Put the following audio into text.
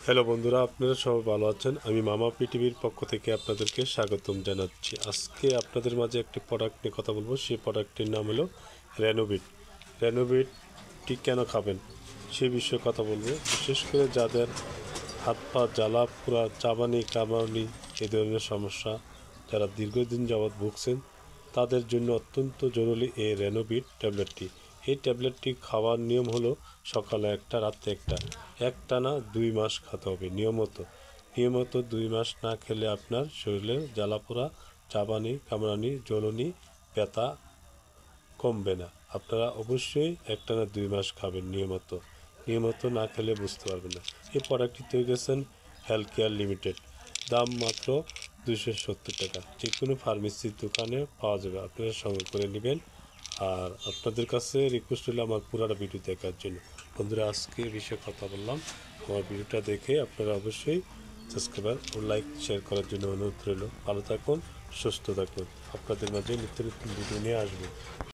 Hello বন্ধুরা, আপনারা সবাই ভালো আছেন। আমি মামা পৃথিবীর পক্ষ থেকে আপনাদেরকে স্বাগতম জানাচ্ছি। আজকে আপনাদের মাঝে একটি প্রোডাক্ট নিয়ে কথা বলবো। সেই প্রোডাক্টটির নাম হলো রেনোভিট। রেনোভিটটি কেন খাবেন সে বিষয়ে কথা বলবো। বিশেষ করে যাদের হাত পা জ্বালা পোড়া, চাবানি কামানি এই ধরনের সমস্যা, যারা দীর্ঘদিন যাবৎ ভুগছেন, তাদের জন্য অত্যন্ত জরুরি এই রেনোভিট ট্যাবলেটটি। এই ট্যাবলেটটি খাওয়ার নিয়ম হলো সকালে একটা, রাত্রে একটা, একটানা 2 মাস খেতে হবে নিয়মিত 2 মাস না খেলে আপনার শরীরে জ্বালাপোড়া, চাবানি কামড়ানি, জ্বলনি, ব্যথা কমবে না। আপনারা অবশ্যই একটানা 2 মাস খাবেন নিয়মিত না খেলে বুঝতে পারবেন না। এই প্রোডাক্টটি তৈরি করেছেন হেলথ কেয়ার লিমিটেড। দাম মাত্র 270 টাকা। যে কোনো ফার্মেসির দোকানে পাওয়া যাবে, আপনারা সংগ্রহ করে নেবেন। আর আপনাদের কাছে রিকোয়েস্ট হলো আমার পুরোটা ভিডিও দেখার জন্য। বন্ধুরা, আজকে এই বিষয়ে কথা বললাম। আমার ভিডিওটা দেখে আপনারা অবশ্যই সাবস্ক্রাইব ও লাইক শেয়ার করার জন্য অনুরোধ রইল। ভালো থাকুন, সুস্থ থাকুন। আপনাদের মাঝে নিত্য নতুন ভিডিও নিয়ে আসবো।